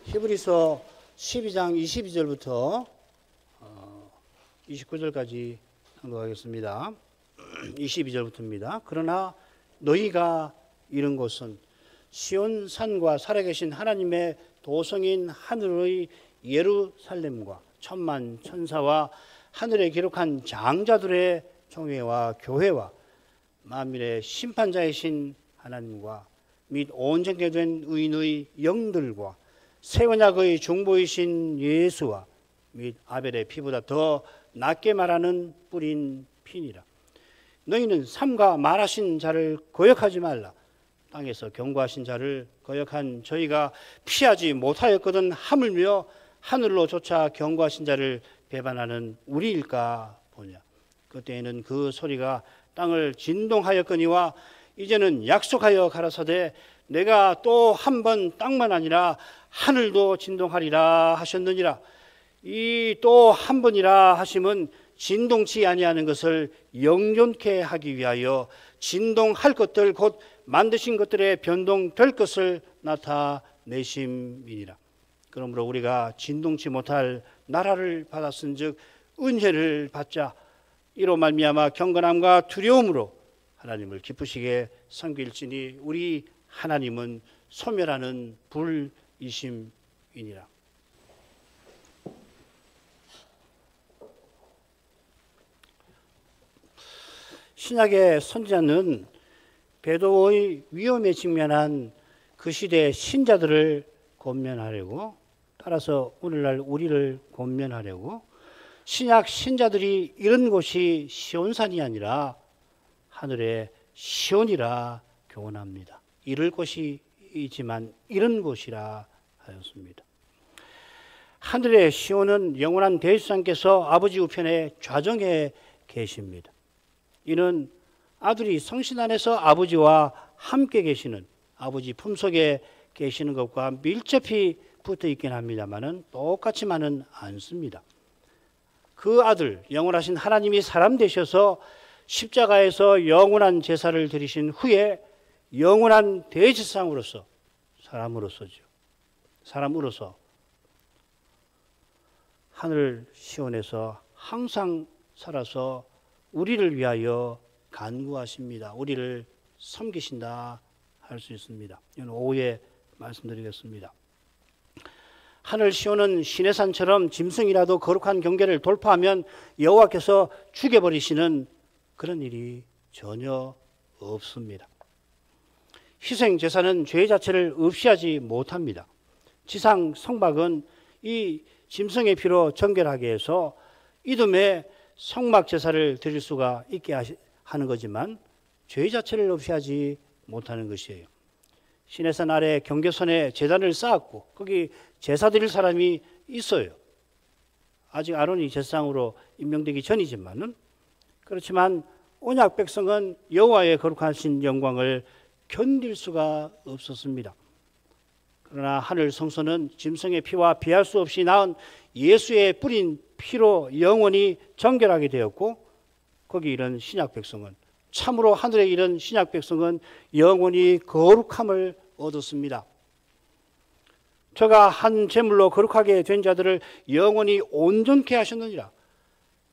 히브리서 12장 22절부터 29절까지 낭독하겠습니다. 22절부터입니다. 그러나 너희가 이른 곳은 시온 산과 살아계신 하나님의 도성인 하늘의 예루살렘과 천만 천사와 하늘에 기록한 장자들의 총회와 교회와 만민의 심판자이신 하나님과 및 온전케 된 의인의 영들과 새 언약의 중보이신 예수와 및 아벨의 피보다 더 낫게 말하는 뿌린 피니라. 너희는 삼가 말하신 자를 거역하지 말라. 땅에서 경고하신 자를 거역한 저희가 피하지 못하였거든 하물며 하늘로 쫓아 경고하신 자를 배반하는 우리일까 보냐. 그때에는 그 소리가 땅을 진동하였거니와 이제는 약속하여 가라사대 내가 또 한 번 땅만 아니라 하늘도 진동하리라 하셨느니라. 이 또 한 번이라 하심은 진동치 아니하는 것을 영존케 하기 위하여 진동할 것들 곧 만드신 것들의 변동될 것을 나타내심이니라. 그러므로 우리가 진동치 못할 나라를 받았은즉 은혜를 받자. 이로 말미암아 경건함과 두려움으로 하나님을 기쁘시게 섬길지니 우리 하나님은 소멸하는 불이심이니라. 신약의 선지자는 배도의 위험에 직면한 그 시대의 신자들을 권면하려고, 따라서 오늘날 우리를 권면하려고 신약 신자들이 이런 곳이 시온산이 아니라 하늘의 시온이라 교훈합니다. 이럴 곳이지만 이런 곳이라 하였습니다. 하늘의 시온은 영원한 대주상께서 아버지 우편에 좌정해 계십니다. 이는 아들이 성신 안에서 아버지와 함께 계시는, 아버지 품속에 계시는 것과 밀접히 붙어 있긴 합니다만은 똑같지만은 않습니다. 그 아들, 영원하신 하나님이 사람 되셔서 십자가에서 영원한 제사를 드리신 후에 영원한 대제사장으로서, 사람으로서 하늘 시온에서 항상 살아서 우리를 위하여 간구하십니다. 우리를 섬기신다 할 수 있습니다. 이건 오후에 말씀드리겠습니다. 하늘 시온은 시내산처럼 짐승이라도 거룩한 경계를 돌파하면 여호와께서 죽여버리시는 그런 일이 전혀 없습니다. 희생 제사는 죄 자체를 없이하지 못합니다. 지상 성막은 이 짐승의 피로 정결하게 해서 이듬해 성막 제사를 드릴 수가 있게 하는 거지만 죄 자체를 없이하지 못하는 것이에요. 시내산 아래 경계선에 제단을 쌓았고 거기 제사 드릴 사람이 있어요. 아직 아론이 제사장으로 임명되기 전이지만은, 그렇지만 언약 백성은 여호와의 거룩하신 영광을 견딜 수가 없었습니다. 그러나 하늘 성소는 짐승의 피와 비할 수 없이 나은 예수의 뿌린 피로 영원히 정결하게 되었고, 거기 이런 신약 백성은, 참으로 하늘에 이른 신약 백성은 영원히 거룩함을 얻었습니다. 저가 한 제물로 거룩하게 된 자들을 영원히 온전케 하셨느니라.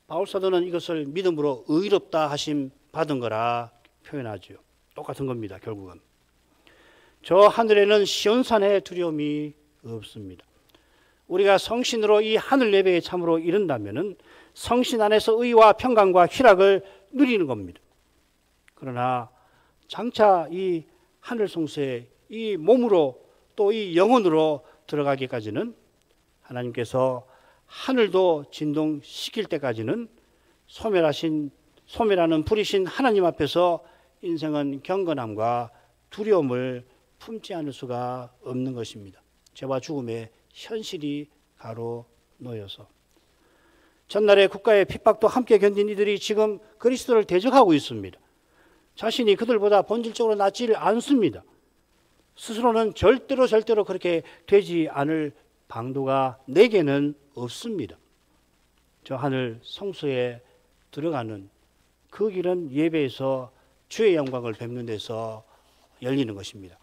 바울사도는 이것을 믿음으로 의롭다 하심 받은 거라 표현하죠. 똑같은 겁니다. 결국은 저 하늘에는 시온산의 두려움이 없습니다. 우리가 성신으로 이 하늘 예배에 참으로 이른다면은 성신 안에서 의와 평강과 희락을 누리는 겁니다. 그러나 장차 이 하늘 성소에 이 몸으로 또 이 영혼으로 들어가기까지는, 하나님께서 하늘도 진동시킬 때까지는 소멸하는 불이신 하나님 앞에서 인생은 경건함과 두려움을 품지 않을 수가 없는 것입니다. 죄와 죽음의 현실이 가로놓여서 전날의 국가의 핍박도 함께 견딘 이들이 지금 그리스도를 대적하고 있습니다. 자신이 그들보다 본질적으로 낫지 않습니다. 스스로는 절대로 그렇게 되지 않을 방도가 내게는 없습니다. 저 하늘 성소에 들어가는 그 길은 예배에서 주의 영광을 뵙는 데서 열리는 것입니다.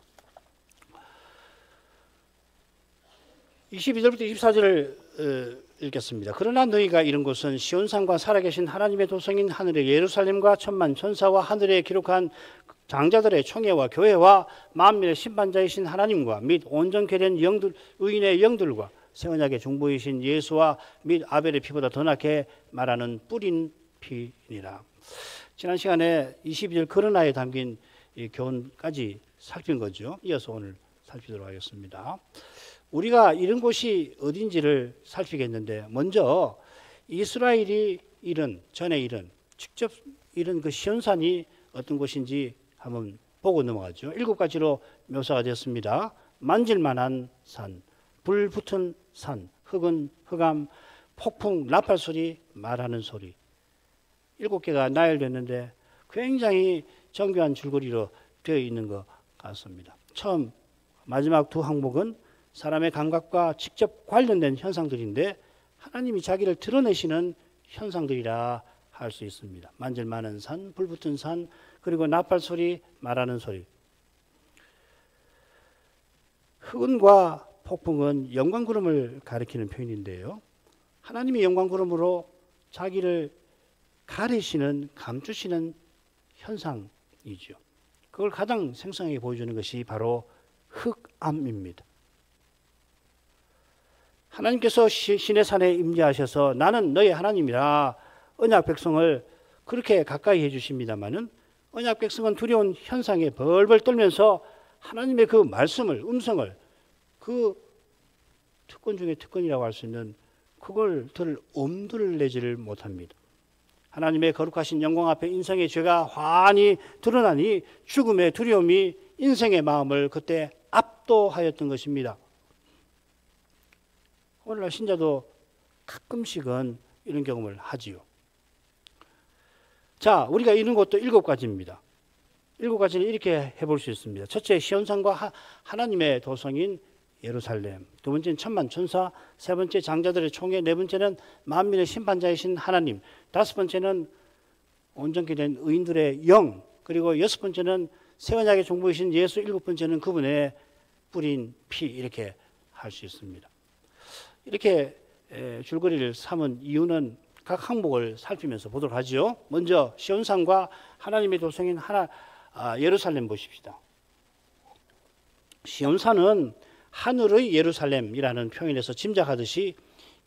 22절부터 24절을 읽겠습니다. 그러나 너희가 이른 곳은 시온산과 살아계신 하나님의 도성인 하늘의 예루살렘과 천만 천사와 하늘에 기록한 장자들의 총회와 교회와 만민의 심판자이신 하나님과 및 온전케 된 영들, 의인의 영들과 새 언약의 중보이신 예수와 및 아벨의 피보다 더 낫게 말하는 뿌린 피니라. 지난 시간에 22절 그러나에 담긴 이 교훈까지 살핀 거죠. 이어서 오늘 살피도록 하겠습니다. 우리가 이런 곳이 어딘지를 살피겠는데, 먼저 이스라엘이 전에 이른 직접 이른 그 시온산이 어떤 곳인지 한번 보고 넘어가죠. 7가지로 묘사가 되었습니다. 만질만한 산, 불 붙은 산, 흑암, 폭풍, 나팔 소리, 말하는 소리. 7개가 나열됐는데 굉장히 정교한 줄거리로 되어 있는 것 같습니다. 처음 마지막 두 항목은 사람의 감각과 직접 관련된 현상들인데 하나님이 자기를 드러내시는 현상들이라 할 수 있습니다. 만질만한 산, 불붙은 산, 그리고 나팔 소리, 말하는 소리. 흑은과 폭풍은 영광구름을 가리키는 표현인데요. 하나님이 영광구름으로 자기를 가리시는, 감추시는 현상이죠. 그걸 가장 생생하게 보여주는 것이 바로 흑암입니다. 하나님께서 시내산에 임재하셔서 나는 너의 하나님이라 언약 백성을 그렇게 가까이 해주십니다마는 언약 백성은 두려운 현상에 벌벌 떨면서 하나님의 그 말씀을, 음성을, 그 특권 중에 특권이라고 할 수 있는 그걸 들 엄두를 내지를 못합니다. 하나님의 거룩하신 영광 앞에 인생의 죄가 환히 드러나니 죽음의 두려움이 인생의 마음을 그때 압도하였던 것입니다. 오늘날 신자도 가끔씩은 이런 경험을 하지요. 자, 우리가 이런 것도 7가지입니다. 7가지는 이렇게 해볼 수 있습니다. 첫째, 시온산과 하나님의 도성인 예루살렘. 두 번째는 천만 천사. 세 번째, 장자들의 총회. 네 번째는 만민의 심판자이신 하나님. 다섯 번째는 온전케 된 의인들의 영. 그리고 여섯 번째는 새 언약의 종부이신 예수. 일곱 번째는 그분의 뿌린 피. 이렇게 할 수 있습니다. 이렇게 줄거리를 삼은 이유는 각 항목을 살피면서 보도록 하죠. 먼저 시온산과 하나님의 도성인 예루살렘 보십시다. 시온산은 하늘의 예루살렘이라는 표현에서 짐작하듯이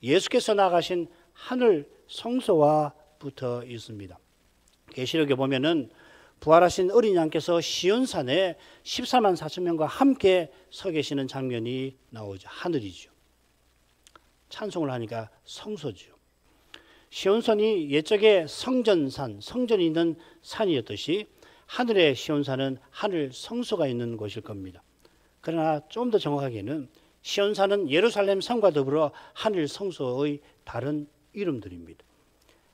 예수께서 나가신 하늘 성소와 붙어 있습니다. 계시록에 보면은 부활하신 어린 양께서 시온산에 14만 4천 명과 함께 서 계시는 장면이 나오죠. 하늘이죠. 찬송을 하니까 성소죠. 시온산이 옛적에 성전산, 성전이 있는 산이었듯이 하늘의 시온산은 하늘 성소가 있는 곳일 겁니다. 그러나 좀 더 정확하게는 시온산은 예루살렘 성과 더불어 하늘 성소의 다른 이름들입니다.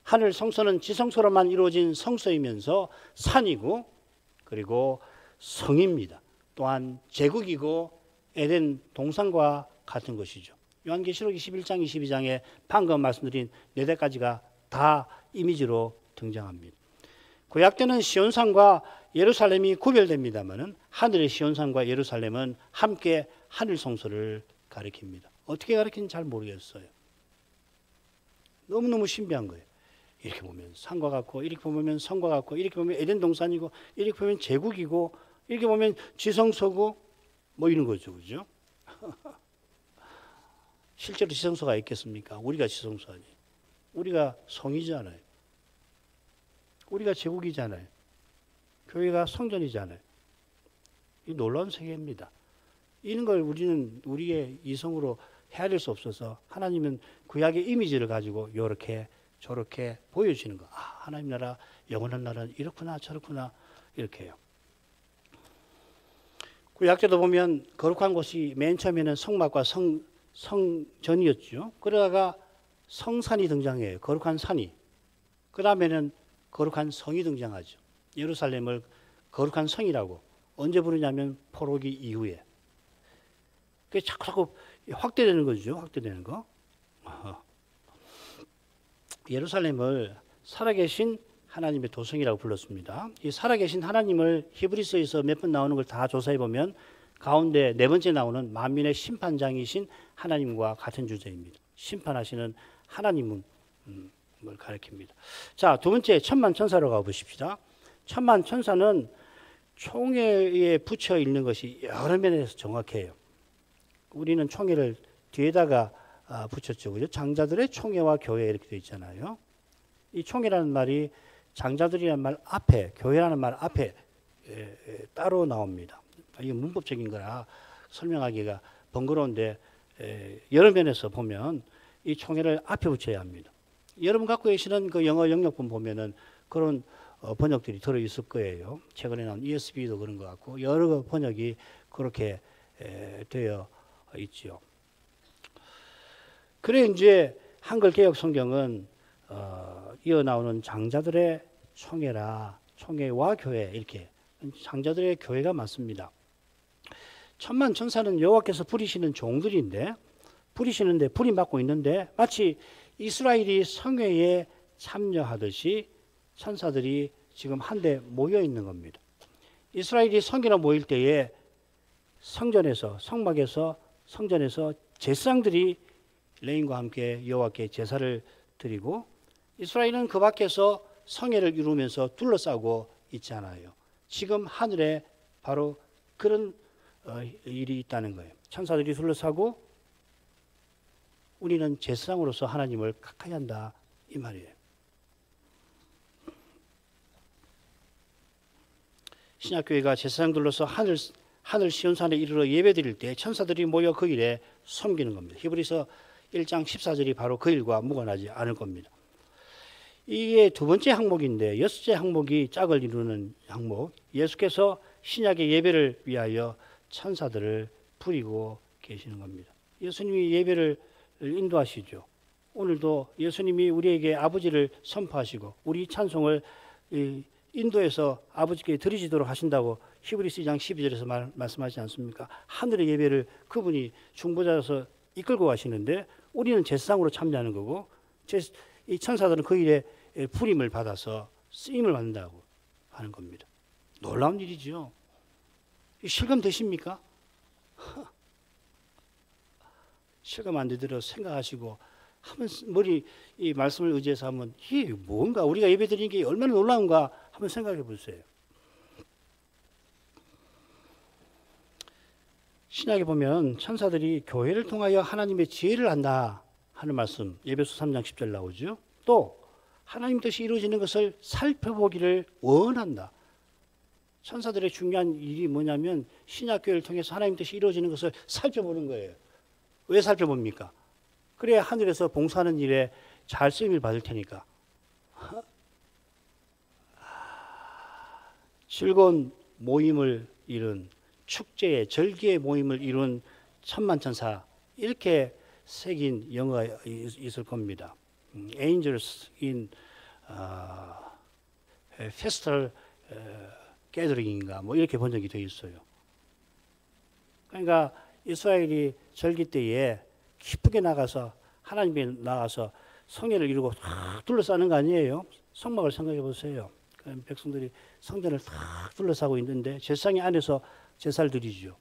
하늘 성소는 지성소로만 이루어진 성소이면서 산이고 그리고 성입니다. 또한 제국이고 에덴 동산과 같은 것이죠. 요한계시록 21장, 22장에 방금 말씀드린 4대까지가 다 이미지로 등장합니다. 구약 때는 시온산과 예루살렘이 구별됩니다마는 하늘의 시온산과 예루살렘은 함께 하늘 성소를 가리킵니다. 어떻게 가리키는지 잘 모르겠어요. 너무너무 신비한 거예요. 이렇게 보면 산과 같고, 이렇게 보면 성과 같고, 이렇게 보면 에덴 동산이고, 이렇게 보면 제국이고, 이렇게 보면 지성소고, 뭐 이런 거죠, 그죠? 실제로 지성소가 있겠습니까? 우리가 지성소 아니에요. 우리가 성이잖아요. 우리가 제국이잖아요. 교회가 성전이잖아요. 이 놀라운 세계입니다. 이런 걸 우리는 우리의 이성으로 헤아릴 수 없어서 하나님은 구약의 이미지를 가지고 이렇게 저렇게 보여주시는 거. 아, 하나님 나라, 영원한 나라는 이렇구나 저렇구나 이렇게 해요. 구약 때도 보면 거룩한 곳이 맨 처음에는 성막과 성전이었죠. 그러다가 성산이 등장해요. 거룩한 산이. 그 다음에는 거룩한 성이 등장하죠. 예루살렘을 거룩한 성이라고. 언제 부르냐면 포로기 이후에. 그게 자꾸 확대되는 거죠. 확대되는 거. 예루살렘을 살아계신 하나님의 도성이라고 불렀습니다. 이 살아계신 하나님을 히브리서에서 몇 번 나오는 걸 다 조사해 보면 가운데 네 번째 나오는 만민의 심판장이신 하나님과 같은 주제입니다. 심판하시는 하나님을 가리킵니다. 자, 두 번째 천만 천사로 가보십시다. 천만 천사는 총회에 붙여 있는 것이 여러 면에서 정확해요. 우리는 총회를 뒤에다가 붙였죠. 그죠? 장자들의 총회와 교회 이렇게 되어 있잖아요. 이 총회라는 말이 장자들이라는 말 앞에, 교회라는 말 앞에 따로 나옵니다. 이게 문법적인 거라 설명하기가 번거로운데 여러 면에서 보면 이 총회를 앞에 붙여야 합니다. 여러분 갖고 계시는 그 영어 영역본 보면은 그런 번역들이 들어 있을 거예요. 최근에 나온 ESV도 그런 것 같고 여러 번역이 그렇게 되어 있지요. 그래 이제 한글 개역 성경은 이어 나오는 장자들의 총회라 총회와 교회 이렇게 장자들의 교회가 맞습니다. 천만 천사는 여호와께서 부리시는 종들인데 부리시는데 불이 맞고 있는데 마치 이스라엘이 성회에 참여하듯이 천사들이 지금 한데 모여 있는 겁니다. 이스라엘이 성회로 모일 때에 성전에서 성막에서 성전에서 제사장들이 레인과 함께 여호와께 제사를 드리고 이스라엘은 그 밖에서 성회를 이루면서 둘러싸고 있잖아요. 지금 하늘에 바로 그런 일이 있다는 거예요. 천사들이 둘러싸고 우리는 제사장으로서 하나님을 가까이 한다 이 말이에요. 신약교회가 제사장들로서 하늘 시온산에 이르러 예배드릴 때 천사들이 모여 그 일에 섬기는 겁니다. 히브리서 1장 14절이 바로 그 일과 무관하지 않을 겁니다. 이게 두 번째 항목인데 여섯째 항목이 짝을 이루는 항목. 예수께서 신약의 예배를 위하여 천사들을 부리고 계시는 겁니다. 예수님이 예배를 인도하시죠. 오늘도 예수님이 우리에게 아버지를 선포하시고 우리 찬송을 인도에서 아버지께 드리시도록 하신다고 히브리서 2장 12절에서 말씀하지 않습니까? 하늘의 예배를 그분이 중보자로서 이끌고 가시는데 우리는 제사장으로 참여하는 거고 이 천사들은 그 일에 부림을 받아서 쓰임을 받는다고 하는 겁니다. 놀라운 일이죠. 실감 되십니까? 실감 안 되도록 생각하시고 한번 이 말씀을 의지해서 한번 이게 뭔가 우리가 예배드리는 게 얼마나 놀라운가 한번 생각해 보세요. 신약에 보면 천사들이 교회를 통하여 하나님의 지혜를 한다 하는 말씀 에베소 3장 10절 나오죠. 또 하나님 뜻이 이루어지는 것을 살펴보기를 원한다. 천사들의 중요한 일이 뭐냐면 신약교회를 통해서 하나님 뜻이 이루어지는 것을 살펴보는 거예요. 왜 살펴봅니까? 그래야 하늘에서 봉사하는 일에 잘 쓰임을 받을 테니까. 즐거운 모임을 이룬 축제의 절기의 모임을 이룬 천만천사 이렇게 새긴 영어가 있을 겁니다. Angels in Festival Gathering인가 뭐 이렇게 번역이 되어 있어요. 그러니까 이스라엘이 절기 때에 기쁘게 나가서 하나님께 나가서 성회를 이루고 둘러싸는 거 아니에요? 성막을 생각해 보세요. 백성들이 성전을 탁 둘러싸고 있는데 제사장이 안에서 제사를 드리죠.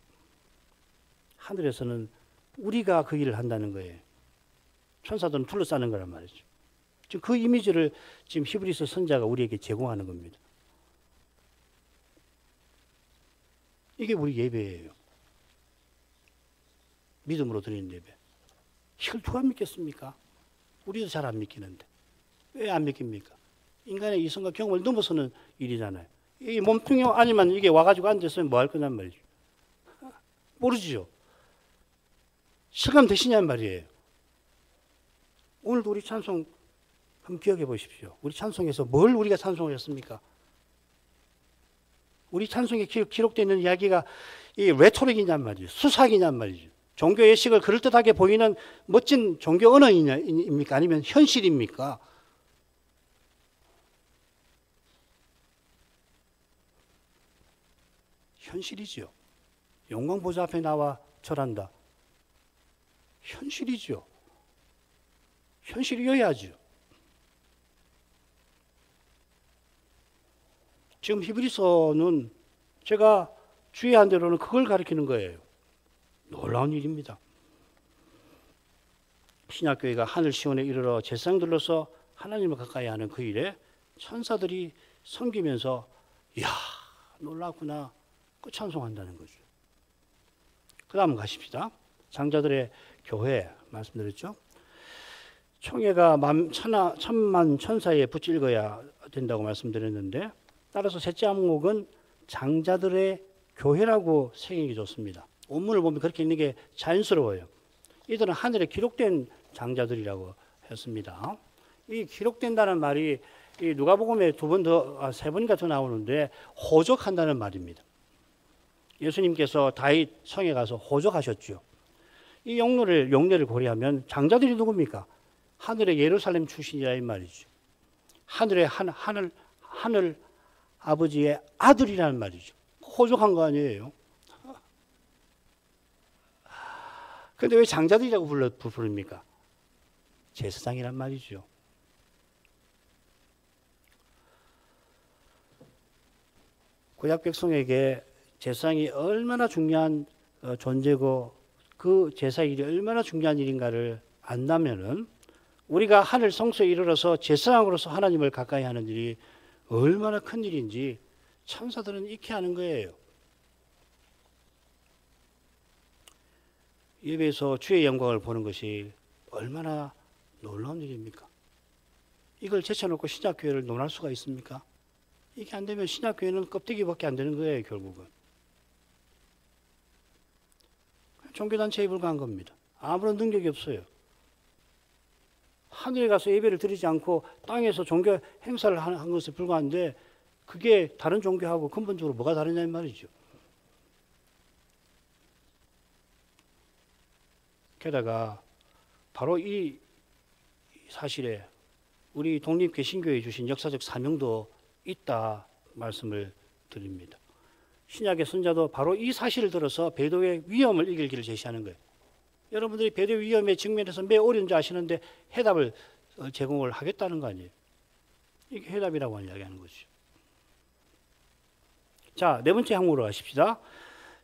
하늘에서는 우리가 그 일을 한다는 거예요. 천사들은 둘러싸는 거란 말이죠. 지금 그 이미지를 지금 히브리서 선자가 우리에게 제공하는 겁니다. 이게 우리 예배예요. 믿음으로 드리는 예배. 이걸 누가 믿겠습니까? 우리도 잘 안 믿기는데. 왜 안 믿깁니까? 인간의 이성과 경험을 넘어서는 일이잖아요. 이 몸뚱이 아니면 이게 와가지고 앉았으면 뭐 할 거냔 말이죠. 모르죠. 실감 되시냔 말이에요. 오늘도 우리 찬송 한번 기억해 보십시오. 우리 찬송에서 뭘 우리가 찬송을 했습니까? 우리 찬송에 기록되어 있는 이야기가 이 레토릭이냔 말이죠. 수사기냔 말이죠. 종교 예식을 그럴듯하게 보이는 멋진 종교 언어입니까? 아니면 현실입니까? 현실이죠. 영광 보좌 앞에 나와 절한다. 현실이죠. 현실이어야죠. 지금 히브리서는 제가 주의한 대로는 그걸 가리키는 거예요. 놀라운 일입니다. 신약교회가 하늘 시온에 이르러 제사장들로서 하나님을 가까이 하는 그 일에 천사들이 섬기면서 이야 놀랍구나 그 찬송한다는 거죠. 그 다음 가십시다. 장자들의 교회 말씀드렸죠. 총회가 천만 천사에 붙일거야 된다고 말씀드렸는데 따라서 셋째 항목은 장자들의 교회라고 새기기 좋습니다. 원문을 보면 그렇게 있는 게 자연스러워요. 이들은 하늘에 기록된 장자들이라고 했습니다. 이 기록된다는 말이 이 누가복음에 세 번인가 더 나오는데 호적한다는 말입니다. 예수님께서 다윗 성에 가서 호적하셨죠. 이 용례를 고려하면 장자들이 누굽니까? 하늘의 예루살렘 출신이라 이 말이죠. 하늘의 하늘 아버지의 아들이라는 말이죠. 호적한 거 아니에요. 그런데 왜 장자들이라고 부릅니까? 제사장이란 말이죠. 구약 백성에게 제사장이 얼마나 중요한 존재고 그 제사 일이 얼마나 중요한 일인가를 안다면은 우리가 하늘 성소에 이르러서 제사장으로서 하나님을 가까이 하는 일이 얼마나 큰 일인지 천사들은 익히 하는 거예요. 예배에서 주의 영광을 보는 것이 얼마나 놀라운 일입니까? 이걸 제쳐놓고 신약교회를 논할 수가 있습니까? 이게 안 되면 신약교회는 껍데기밖에 안 되는 거예요, 결국은. 종교단체에 불과한 겁니다. 아무런 능력이 없어요. 하늘에 가서 예배를 드리지 않고 땅에서 종교 행사를 한 것에 불과한데 그게 다른 종교하고 근본적으로 뭐가 다르냐 말이죠. 게다가 바로 이 사실에 우리 독립개신교에 주신 역사적 사명도 있다 말씀을 드립니다. 신약의 선자도 바로 이 사실을 들어서 배도의 위험을 이길 길을 제시하는 거예요. 여러분들이 배도의 위험에 직면해서 매우 어려운지 아시는데 해답을 제공을 하겠다는 거 아니에요. 이게 해답이라고 이야기하는 거죠. 자, 네 번째 항목으로 가십시다.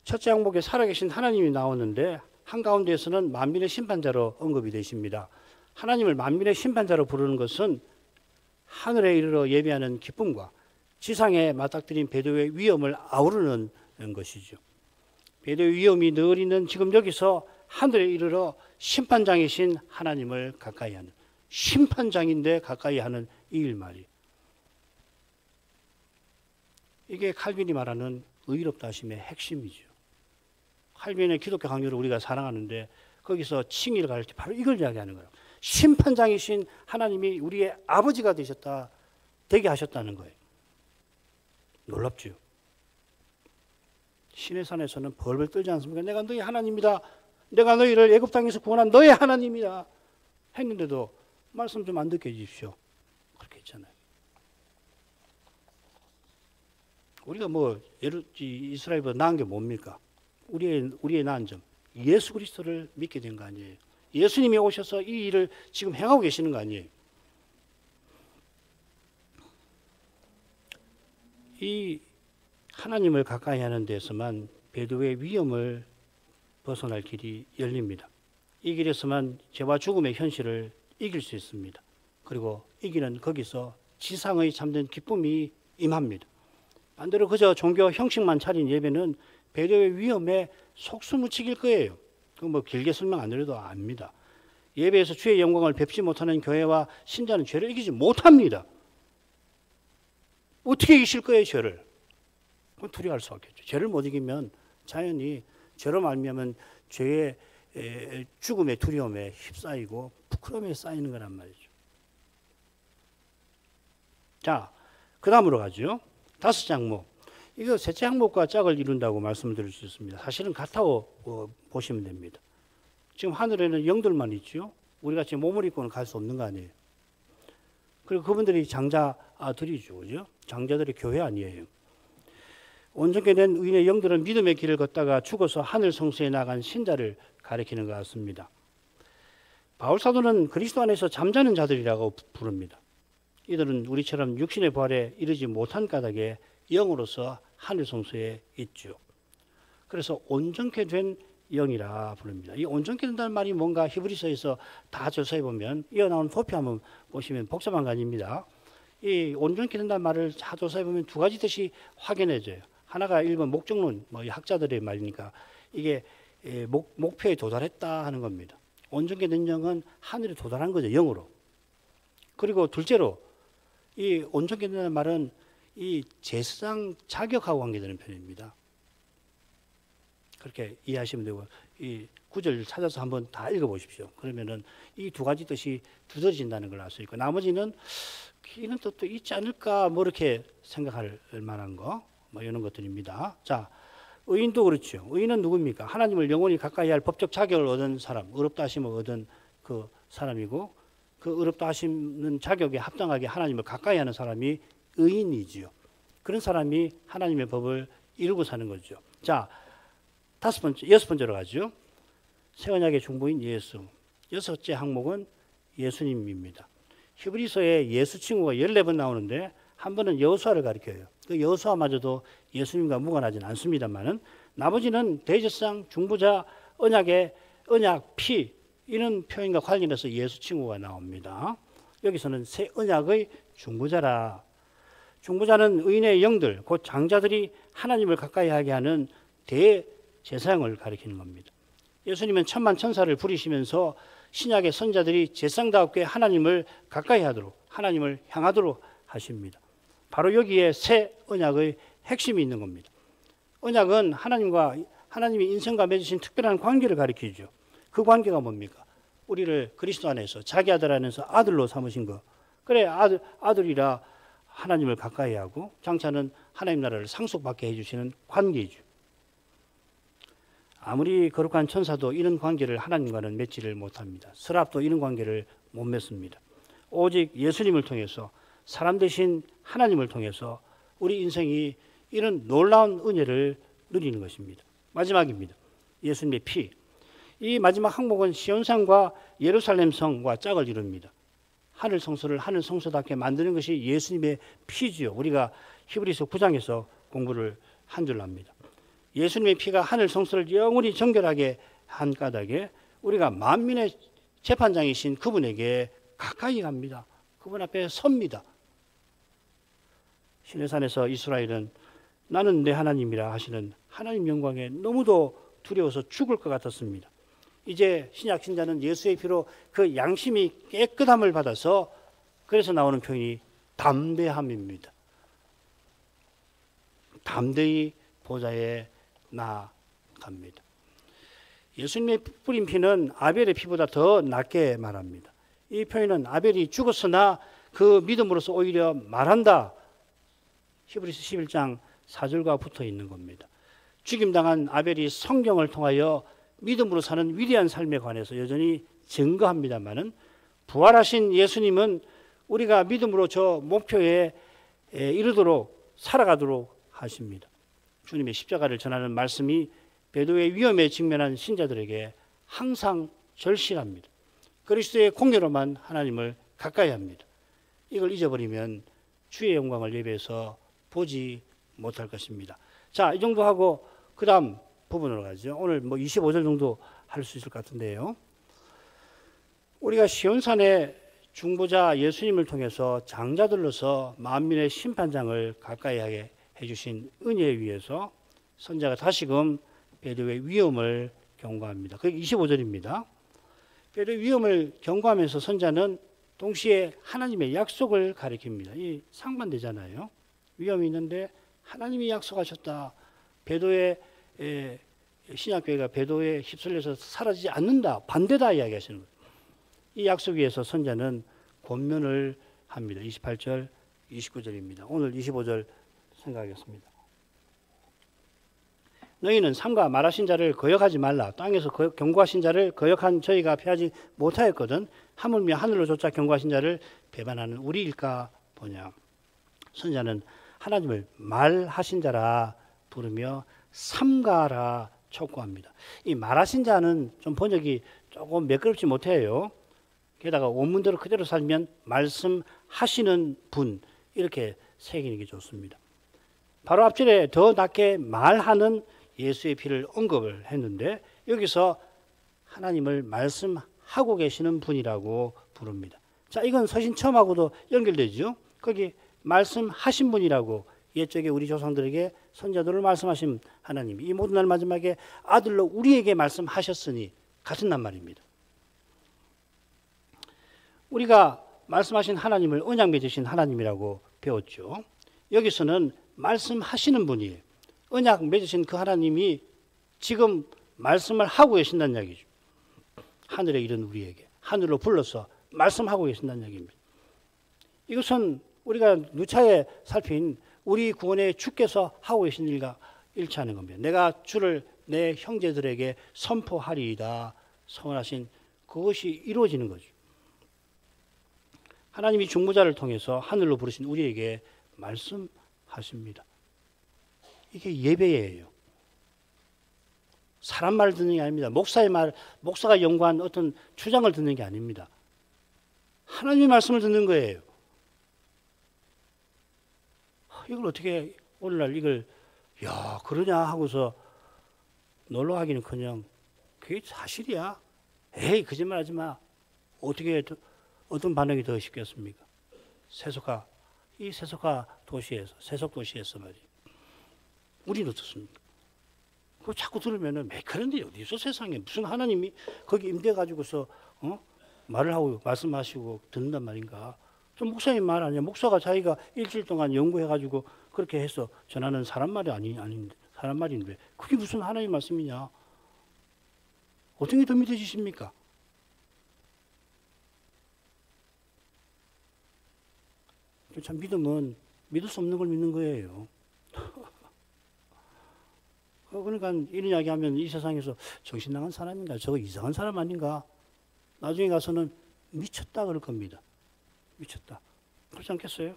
첫째 항목에 살아계신 하나님이 나오는데 한가운데에서는 만민의 심판자로 언급이 되십니다. 하나님을 만민의 심판자로 부르는 것은 하늘에 이르러 예배하는 기쁨과 지상에 맞닥뜨린 배도의 위험을 아우르는 것이죠. 배도의 위험이 늘 있는 지금 여기서 하늘에 이르러 심판장이신 하나님을 가까이 하는, 심판장인데 가까이 하는 이 일 말이에요. 이게 칼빈이 말하는 의롭다 하심의 핵심이죠. 칼빈의 기독교 강요를 우리가 사랑하는데 거기서 칭의를 가릴 때 바로 이걸 이야기하는 거예요. 심판장이신 하나님이 우리의 아버지가 되게 하셨다는 거예요. 놀랍죠. 신의 산에서는 벌벌 떨지 않습니까? 내가 너희 하나님이다. 내가 너희를 애굽 땅에서 구원한 너희 하나님이다. 했는데도 말씀 좀 안 듣게 해주십시오. 그렇게 했잖아요. 우리가 이스라엘보다 나은 게 뭡니까? 우리의 나은 점. 예수 그리스도를 믿게 된 거 아니에요. 예수님이 오셔서 이 일을 지금 행하고 계시는 거 아니에요. 이 하나님을 가까이 하는 데서만 배도의 위험을 벗어날 길이 열립니다. 이 길에서만 죄와 죽음의 현실을 이길 수 있습니다. 그리고 이기는 거기서 지상의 참된 기쁨이 임합니다. 반대로 그저 종교 형식만 차린 예배는 배도의 위험에 속수무책일 거예요. 그거 길게 설명 안 드려도 압니다. 예배에서 주의 영광을 뵙지 못하는 교회와 신자는 죄를 이기지 못합니다. 어떻게 이기실 거예요, 죄를? 그건 두려워할 수 없겠죠. 죄를 못 이기면 자연히 죄로 말미암은 죄의 죽음의 두려움에 휩싸이고 부끄러움에 쌓이는 거란 말이죠. 자, 그 다음으로 가죠. 다섯째 항목. 이거 셋째 항목과 짝을 이룬다고 말씀드릴 수 있습니다. 사실은 같다고 보시면 됩니다. 지금 하늘에는 영들만 있죠. 우리가 지금 몸을 입고는 갈 수 없는 거 아니에요. 그리고 그분들이 장자들이죠. 그죠? 장자들의 교회 아니에요. 온전케 된 의인의 영들은 믿음의 길을 걷다가 죽어서 하늘 성소에 나간 신자를 가리키는 것 같습니다. 바울 사도는 그리스도 안에서 잠자는 자들이라고 부릅니다. 이들은 우리처럼 육신의 부활에 이르지 못한 까닭에 영으로서 하늘 성소에 있죠. 그래서 온전케 된 영이라 부릅니다. 이 온전케 된다는 말이 뭔가 히브리서에서 다 조사해 보면 이어 나오는 도표 한번 보시면 복잡한 거 아닙니다. 이 온전케 된다는 말을 다 조사해 보면 두 가지 뜻이 확연해져요. 하나가 일본 목적론, 뭐 학자들의 말이니까 이게 목표에 도달했다 하는 겁니다. 온전케 된 영은 하늘에 도달한 거죠, 영으로. 그리고 둘째로 이 온전케 된다는 말은 이 제사장 자격하고 관계되는 표현입니다. 그렇게 이해하시면 되고, 이 구절 찾아서 한번 다 읽어보십시오. 그러면은 이 두 가지 뜻이 두드러진다는 걸 알 수 있고, 나머지는 이런 뜻도 있지 않을까, 뭐 이렇게 생각할 만한 거, 뭐 이런 것들입니다. 자, 의인도 그렇죠. 의인은 누굽니까? 하나님을 영원히 가까이 할 법적 자격을 얻은 사람, 의롭다 하심을 얻은 그 사람이고, 그 의롭다 하시는 자격에 합당하게 하나님을 가까이 하는 사람이 의인이지요. 그런 사람이 하나님의 법을 이루고 사는 거죠. 자, 여섯 번째로 가죠. 새 언약의 중보인 예수. 여섯째 항목은 예수님입니다. 히브리서에 예수 칭호가 14번 나오는데 한 번은 여호수아를 가리켜요. 그 여호수아마저도 예수님과 무관하지는 않습니다만은 나머지는 대제사장, 중보자, 언약, 피 이런 표현과 관련해서 예수 칭호가 나옵니다. 여기서는 새 언약의 중보자라. 중보자는 의인의 영들, 곧 장자들이 하나님을 가까이 하게 하는 대제사장을 가리키는 겁니다. 예수님은 천만 천사를 부리시면서 신약의 선자들이 제사장답게 하나님을 가까이 하도록, 하나님을 향하도록 하십니다. 바로 여기에 새 언약의 핵심이 있는 겁니다. 언약은 하나님이 인생과 맺으신 특별한 관계를 가리키죠. 그 관계가 뭡니까? 우리를 그리스도 안에서 자기 아들 안에서 아들로 삼으신 거. 그래, 아들이라 하나님을 가까이 하고 장차는 하나님 나라를 상속받게 해주시는 관계이죠. 아무리 거룩한 천사도 이런 관계를 하나님과는 맺지를 못합니다. 서랍도 이런 관계를 못 맺습니다. 오직 예수님을 통해서, 사람 대신 하나님을 통해서 우리 인생이 이런 놀라운 은혜를 누리는 것입니다. 마지막입니다. 예수님의 피. 이 마지막 항목은 시온산과 예루살렘 성과 짝을 이룹니다. 하늘 성소를 하늘 성소답게 만드는 것이 예수님의 피지요. 우리가 히브리서 9장에서 공부를 한 줄 압니다. 예수님의 피가 하늘 성소를 영원히 정결하게 한 까닭에 우리가 만민의 재판장이신 그분에게 가까이 갑니다. 그분 앞에 섭니다. 시내산에서 이스라엘은 나는 내 하나님이라 하시는 하나님 영광에 너무도 두려워서 죽을 것 같았습니다. 이제 신약 신자는 예수의 피로 그 양심이 깨끗함을 받아서, 그래서 나오는 표현이 담대함입니다. 담대히 보좌에 나아갑니다. 예수님의 뿌린 피는 아벨의 피보다 더 낫게 말합니다. 이 표현은 아벨이 죽었으나 그 믿음으로서 오히려 말한다. 히브리서 11장 4절과 붙어 있는 겁니다. 죽임당한 아벨이 성경을 통하여 믿음으로 사는 위대한 삶에 관해서 여전히 증거합니다마는, 부활하신 예수님은 우리가 믿음으로 저 목표에 이르도록 살아가도록 하십니다. 주님의 십자가를 전하는 말씀이 배도의 위험에 직면한 신자들에게 항상 절실합니다. 그리스도의 공로로만 하나님을 가까이 합니다. 이걸 잊어버리면 주의 영광을 예배해서 보지 못할 것입니다. 자, 이 정도 하고 그 다음 부분으로 가죠. 오늘 25절 정도 할 수 있을 것 같은데요. 우리가 시온산의 중보자 예수님을 통해서 장자들로서 만민의 심판장을 가까이 하게 해주신 은혜에 위해서 선자가 다시금 배도의 위험을 경고합니다. 그게 25절입니다. 배도의 위험을 경고하면서 선자는 동시에 하나님의 약속을 가리킵니다. 이 상반되잖아요. 위험이 있는데 하나님이 약속하셨다. 배도의 신약교회가 배도에 휩쓸려서 사라지지 않는다. 반대다 이야기하시는 거예요. 이 약속 위에서 선자는 권면을 합니다. 28절, 29절입니다. 오늘 25절 생각하겠습니다. 너희는 삼가 말하신 자를 거역하지 말라. 땅에서 경고하신 자를 거역한 저희가 패하지 못하였거든. 하물며 하늘로 조차 경고하신 자를 배반하는 우리일까 보냐. 선자는 하나님을 말하신 자라 부르며 삼가라 촉구합니다. 이 말하신 자는 좀 번역이 조금 매끄럽지 못해요. 게다가 원문대로 그대로 살면 말씀하시는 분, 이렇게 새기는 게 좋습니다. 바로 앞절에 더 낮게 말하는 예수의 피를 언급을 했는데 여기서 하나님을 말씀하고 계시는 분이라고 부릅니다. 자, 이건 서신 처음하고도 연결되죠. 거기 말씀하신 분이라고 옛적에 우리 조상들에게 선자들을 말씀하신 하나님, 이 모든 날 마지막에 아들로 우리에게 말씀하셨으니 같은 낱말입니다. 우리가 말씀하신 하나님을 언약 맺으신 하나님이라고 배웠죠. 여기서는 말씀하시는 분이에요. 언약 맺으신 그 하나님이 지금 말씀을 하고 계신다는 이야기죠. 하늘에 이른 우리에게 하늘로 불러서 말씀하고 계신다는 이야기입니다. 이것은 우리가 누차에 살핀 우리 구원의 주께서 하고 계신 일과 일치하는 겁니다. 내가 주를 내 형제들에게 선포하리이다 선언하신 그것이 이루어지는 거죠. 하나님이 중보자를 통해서 하늘로 부르신 우리에게 말씀하십니다. 이게 예배예요. 사람 말 듣는 게 아닙니다. 목사의 말, 목사가 연구한 어떤 주장을 듣는 게 아닙니다. 하나님의 말씀을 듣는 거예요. 이걸 어떻게 오늘날 이걸 그러냐 하고서 놀러가기는커녕 그게 사실이야. 에이 거짓말하지 마. 어떻게 어떤 반응이 더 쉽겠습니까? 이 세속화 도시에서 세속 도시에서 말이에요. 우리는 어떻습니까? 그거 자꾸 들으면은 그런데 어디서 세상에 무슨 하나님이 거기 임대 가지고서 말을 하고 말씀하시고 듣는단 말인가? 좀 목사님 말 아니야. 목사가 자기가 일주일 동안 연구해가지고 그렇게 해서 전하는 사람 말이 아닌데 사람 말인데 그게 무슨 하나님 말씀이냐? 어떻게 더 믿어지십니까? 참 믿음은 믿을 수 없는 걸 믿는 거예요. 그러니까 이런 이야기하면 이 세상에서 정신 나간 사람인가? 저거 이상한 사람 아닌가? 나중에 가서는 미쳤다 그럴 겁니다. 미쳤다. 그렇지 않겠어요?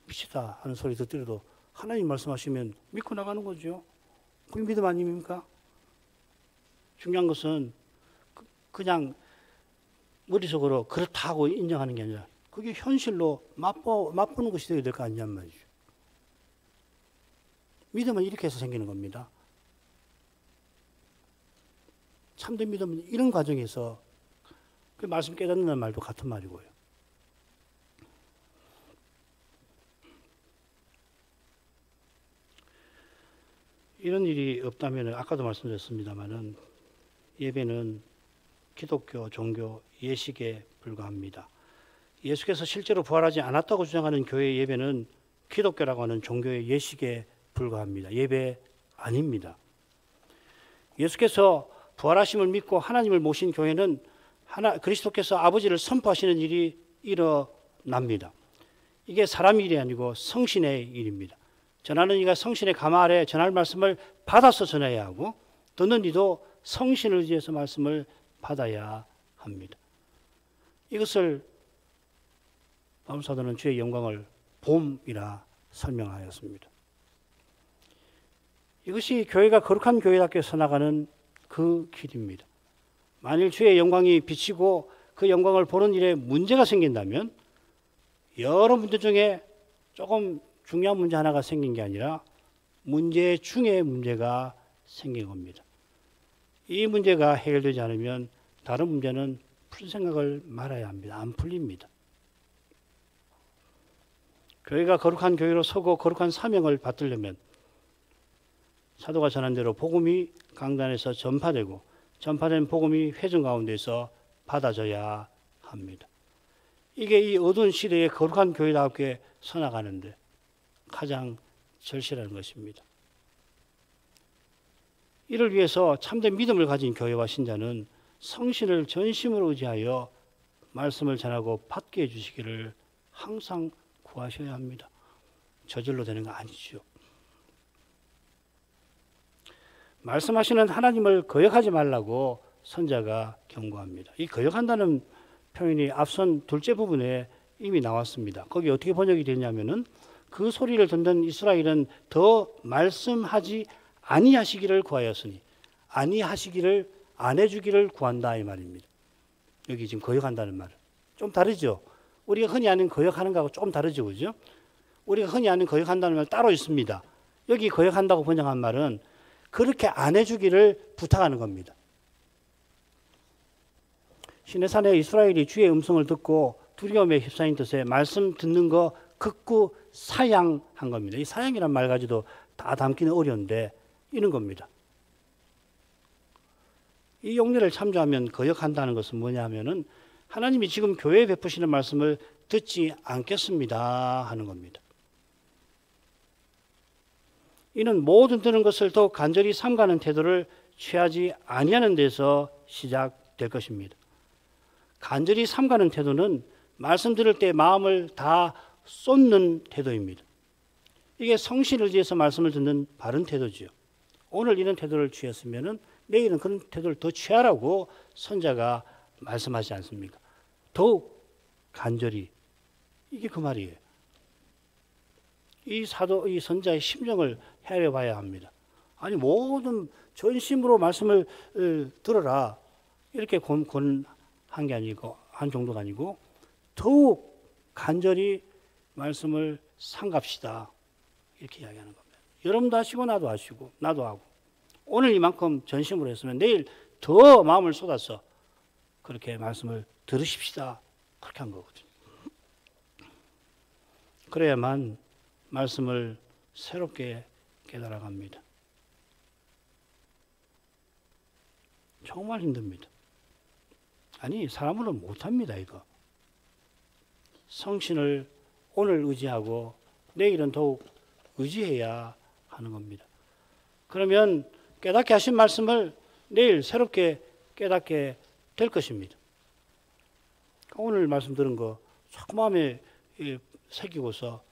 미치다 하는 소리 듣더라도 하나님 말씀하시면 믿고 나가는 거죠. 그게 믿음 아닙니까? 중요한 것은 그냥 머릿속으로 그렇다고 인정하는 게 아니라 그게 현실로 맛보는 것이 되어야 될 거 아니냔 말이죠. 믿음은 이렇게 해서 생기는 겁니다. 참된 믿음은 이런 과정에서 그 말씀 깨닫는다는 말도 같은 말이고요. 이런 일이 없다면 아까도 말씀드렸습니다마는 예배는 기독교 종교 예식에 불과합니다. 예수께서 실제로 부활하지 않았다고 주장하는 교회 예배는 기독교라고 하는 종교의 예식에 불과합니다. 예배 아닙니다. 예수께서 부활하심을 믿고 하나님을 모신 교회는 그리스도께서 아버지를 선포하시는 일이 일어납니다. 이게 사람 일이 아니고 성신의 일입니다. 전하는 이가 성신의 가마 아래 전할 말씀을 받아서 전해야 하고 듣는 이도 성신을 의지해서 말씀을 받아야 합니다. 이것을 바울사도는 주의 영광을 봄이라 설명하였습니다. 이것이 교회가 거룩한 교회답게 서나가는 그 길입니다. 만일 주의 영광이 비치고 그 영광을 보는 일에 문제가 생긴다면 여러 문제 중에 조금 중요한 문제 하나가 생긴 게 아니라 문제 중에 문제가 생긴 겁니다. 이 문제가 해결되지 않으면 다른 문제는 풀 생각을 말아야 합니다. 안 풀립니다. 교회가 거룩한 교회로 서고 거룩한 사명을 받들려면 사도가 전한 대로 복음이 강단에서 전파되고 전파된 복음이 회중 가운데서 받아져야 합니다. 이게 이 어두운 시대에 거룩한 교회답게 서나가는데 가장 절실한 것입니다. 이를 위해서 참된 믿음을 가진 교회와 신자는 성신을 전심으로 의지하여 말씀을 전하고 받게 해주시기를 항상 구하셔야 합니다. 저절로 되는 거 아니죠. 말씀하시는 하나님을 거역하지 말라고 선자가 경고합니다. 이 거역한다는 표현이 앞선 둘째 부분에 이미 나왔습니다. 거기 어떻게 번역이 되냐면은 그 소리를 듣는 이스라엘은 더 말씀하지 아니하시기를 구하였으니 아니하시기를 안 해주기를 구한다 이 말입니다. 여기 지금 거역한다는 말은 좀 다르죠. 우리가 흔히 아는 거역하는 거하고 조금 다르죠, 그죠? 우리가 흔히 아는 거역한다는 말 따로 있습니다. 여기 거역한다고 번역한 말은 그렇게 안 해주기를 부탁하는 겁니다. 시내산에 이스라엘이 주의 음성을 듣고 두려움에 휩싸인 뜻에 말씀 듣는 거 극구 사양한 겁니다. 이 사양이란 말 가지고 다 담기는 어려운데 이런 겁니다. 이 용례를 참조하면 거역한다는 것은 뭐냐 하면은 하나님이 지금 교회에 베푸시는 말씀을 듣지 않겠습니다 하는 겁니다. 이는 모든 들은 것을 더 간절히 삼가는 태도를 취하지 아니하는 데서 시작될 것입니다. 간절히 삼가는 태도는 말씀 들을 때 마음을 다 쏟는 태도입니다. 이게 성신을 지해서 말씀을 듣는 바른 태도지요. 오늘 이런 태도를 취했으면은 내일은 그런 태도를 더 취하라고 선자가 말씀하지 않습니까? 더욱 간절히. 이게 그 말이에요. 이 선자의 심정을 헤아려 봐야 합니다. 아니, 모든 전심으로 말씀을 들어라. 이렇게 권한 게 아니고, 한 정도가 아니고, 더욱 간절히 말씀을 삼갑시다. 이렇게 이야기하는 겁니다. 여러분도 하시고, 나도 하시고, 나도 하고. 오늘 이만큼 전심으로 했으면 내일 더 마음을 쏟아서 그렇게 말씀을 들으십시다. 그렇게 한 거거든요. 그래야만 말씀을 새롭게 깨달아갑니다. 정말 힘듭니다. 아니, 사람으로는 못합니다, 이거. 성신을 오늘 의지하고 내일은 더욱 의지해야 하는 겁니다. 그러면 깨닫게 하신 말씀을 내일 새롭게 깨닫게 될 것입니다. 오늘 말씀 들은 거 자꾸 마음에 새기고서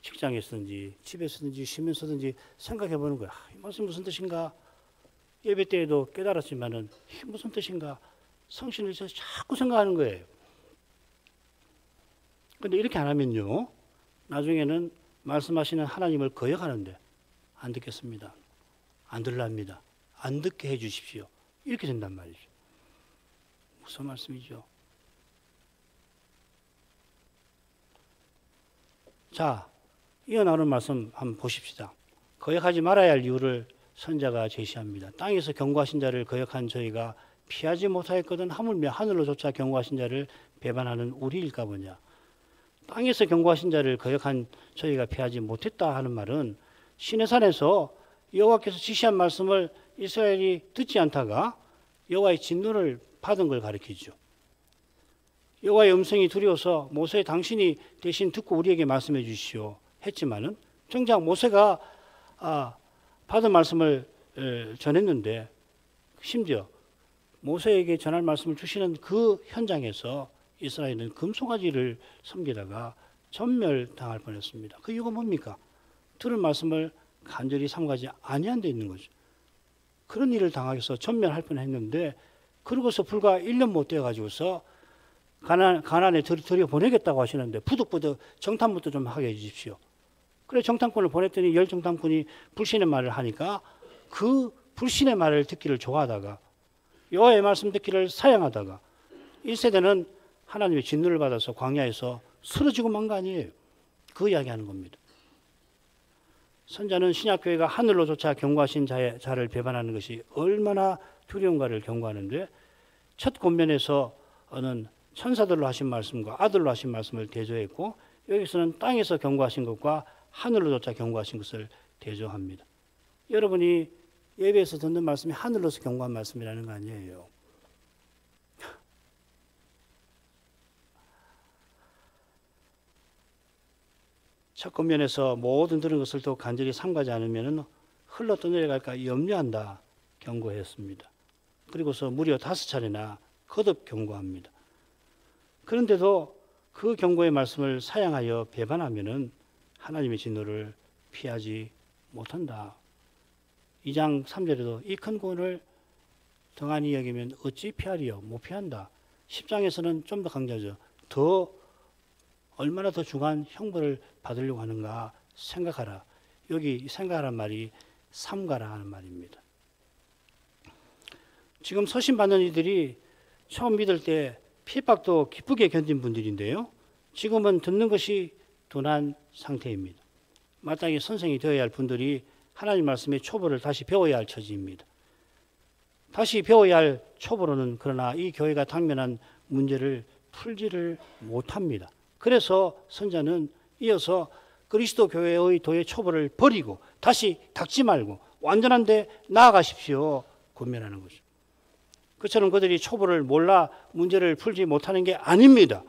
직장에 서든지 집에 서든지 쉬면서든지 생각해 보는 거야. 이 말씀 무슨 뜻인가? 예배 때에도 깨달았지만은 이게 무슨 뜻인가? 성신을 위해서 자꾸 생각하는 거예요. 근데 이렇게 안 하면요, 나중에는 말씀하시는 하나님을 거역하는데 안 듣겠습니다. 안 들랍니다. 안 듣게 해 주십시오. 이렇게 된단 말이죠. 무슨 말씀이죠? 자, 이어 나오는 말씀 한번 보십시다. 거역하지 말아야 할 이유를 선자가 제시합니다. 땅에서 경고하신 자를 거역한 저희가 피하지 못하였거든 하물며 하늘로조차 경고하신 자를 배반하는 우리일까 보냐. 땅에서 경고하신 자를 거역한 저희가 피하지 못했다 하는 말은 시내산에서 여호와께서 지시한 말씀을 이스라엘이 듣지 않다가 여호와의 진노를 받은 걸 가리키죠. 여호와의 음성이 두려워서 모세 당신이 대신 듣고 우리에게 말씀해 주시오 했지만은 정작 모세가 받은 말씀을 전했는데 심지어 모세에게 전할 말씀을 주시는 그 현장에서 이스라엘은 금송아지를 섬기다가 전멸당할 뻔했습니다. 그 이유가 뭡니까? 들은 말씀을 간절히 삼가지 아니한 데 있는 거죠. 그런 일을 당해서 전멸할 뻔했는데 그러고서 불과 1년 못 되어가지고서 가나안에 들여보내겠다고 하시는데 부득부득 정탐부터 좀 하게 해주십시오. 그래 정탐꾼을 보냈더니 열 정탐꾼이 불신의 말을 하니까 그 불신의 말을 듣기를 좋아하다가 여호와의 말씀 듣기를 사양하다가 1세대는 하나님의 진노를 받아서 광야에서 쓰러지고 만 거 아니에요. 그 이야기하는 겁니다. 선자는 신약교회가 하늘로조차 경고하신 자를 배반하는 것이 얼마나 두려운가를 경고하는데 첫 권면에서는 천사들로 하신 말씀과 아들로 하신 말씀을 대조했고 여기서는 땅에서 경고하신 것과 하늘로조차 경고하신 것을 대조합니다. 여러분이 예배에서 듣는 말씀이 하늘로서 경고한 말씀이라는 거 아니에요. 첫 권면에서 모든 들은 것을 더 간절히 삼가지 않으면 흘러 떠내려갈까 염려한다 경고했습니다. 그리고서 무려 5차례나 거듭 경고합니다. 그런데도 그 경고의 말씀을 사양하여 배반하면 하나님의 진노를 피하지 못한다. 2장 3절에도 이 큰 구원을 등한히 여기면 어찌 피하리요? 못 피한다. 10장에서는 좀 더 강조하죠. 얼마나 더 중한 형벌을 받으려고 하는가 생각하라. 여기 생각하란 말이 삼가라 하는 말입니다. 지금 서신 받는 이들이 처음 믿을 때 핍박도 기쁘게 견딘 분들인데요. 지금은 듣는 것이 둔한 상태입니다. 마땅히 선생이 되어야 할 분들이 하나님 말씀의 초보를 다시 배워야 할 처지입니다. 다시 배워야 할 초보로는 그러나 이 교회가 당면한 문제를 풀지를 못합니다. 그래서 선자는 이어서 그리스도 교회의 도의 초보를 버리고 다시 닦지 말고 완전한 데 나아가십시오 권면하는 거죠. 그처럼 그들이 초보를 몰라 문제를 풀지 못하는 게 아닙니다.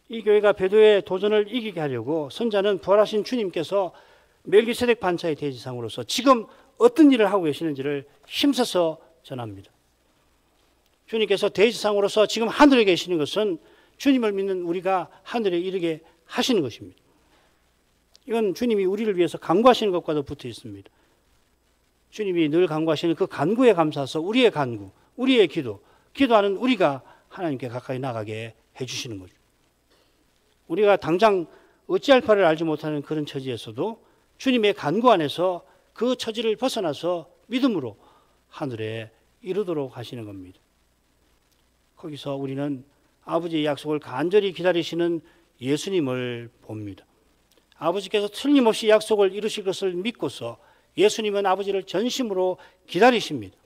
이 교회가 배도의 도전을 이기게 하려고 선자는 부활하신 주님께서 멜기세덱 반차의 대지상으로서 지금 어떤 일을 하고 계시는지를 힘써서 전합니다. 주님께서 대지상으로서 지금 하늘에 계시는 것은 주님을 믿는 우리가 하늘에 이르게 하시는 것입니다. 이건 주님이 우리를 위해서 간구하시는 것과도 붙어 있습니다. 주님이 늘 간구하시는 그 간구에 감사해서 우리의 간구, 우리의 기도, 기도하는 우리가 하나님께 가까이 나가게 해주시는 거죠. 우리가 당장 어찌할 바를 알지 못하는 그런 처지에서도 주님의 간구 안에서 그 처지를 벗어나서 믿음으로 하늘에 이르도록 하시는 겁니다. 거기서 우리는 아버지의 약속을 간절히 기다리시는 예수님을 봅니다. 아버지께서 틀림없이 약속을 이루실 것을 믿고서 예수님은 아버지를 전심으로 기다리십니다.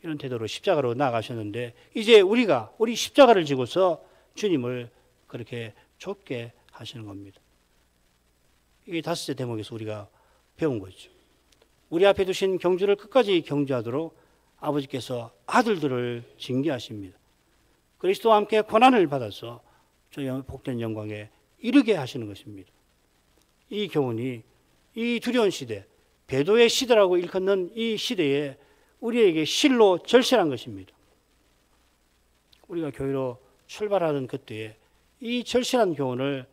이런 태도로 십자가로 나아가셨는데 이제 우리가 우리 십자가를 지고서 주님을 그렇게 좁게 하시는 겁니다. 이게 다섯째 대목에서 우리가 배운 거죠. 우리 앞에 두신 경주를 끝까지 경주하도록 아버지께서 아들들을 징계하십니다. 그리스도와 함께 고난을 받아서 저 복된 영광에 이르게 하시는 것입니다. 이 교훈이 이 두려운 시대, 배도의 시대라고 일컫는 이 시대에 우리에게 실로 절실한 것입니다. 우리가 교회로 출발하던 그때에 이 절실한 교훈을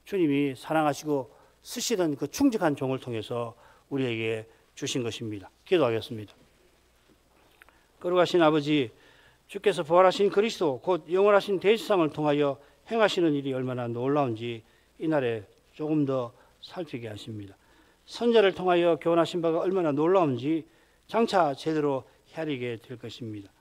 주님이 사랑하시고 쓰시던 그 충직한 종을 통해서 우리에게 주신 것입니다. 기도하겠습니다. 거룩하신 아버지, 주께서 부활하신 그리스도 곧 영원하신 대지상을 통하여 행하시는 일이 얼마나 놀라운지 이날에 조금 더 살피게 하십니다. 선자를 통하여 교훈하신 바가 얼마나 놀라운지 장차 제대로 헤아리게 될 것입니다.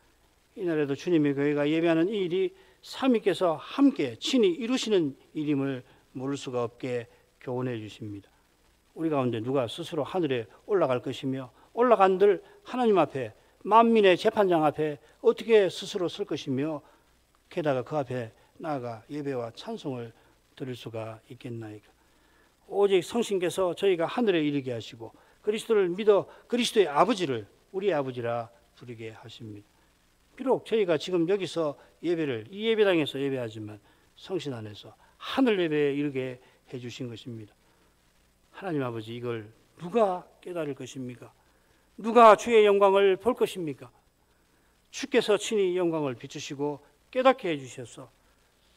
이날에도 주님의 교회가 예배하는 이 일이 삼위께서 함께 친히 이루시는 일임을 모를 수가 없게 교훈해 주십니다. 우리 가운데 누가 스스로 하늘에 올라갈 것이며 올라간들 하나님 앞에 만민의 재판장 앞에 어떻게 스스로 설 것이며 게다가 그 앞에 나아가 예배와 찬송을 드릴 수가 있겠나이까. 오직 성신께서 저희가 하늘에 이르게 하시고 그리스도를 믿어 그리스도의 아버지를 우리의 아버지라 부르게 하십니다. 비록 저희가 지금 여기서 예배를 이 예배당에서 예배하지만 성신 안에서 하늘 예배에 이르게 해주신 것입니다. 하나님 아버지, 이걸 누가 깨달을 것입니까? 누가 주의 영광을 볼 것입니까? 주께서 친히 영광을 비추시고 깨닫게 해주셔서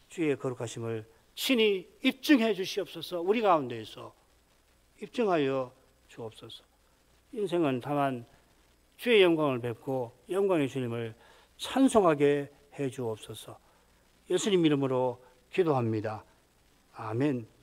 주의 거룩하심을 친히 입증해 주시옵소서. 우리 가운데에서 입증하여 주옵소서. 인생은 다만 주의 영광을 뵙고 영광의 주님을 찬송하게 해 주옵소서. 예수님 이름으로 기도합니다. 아멘.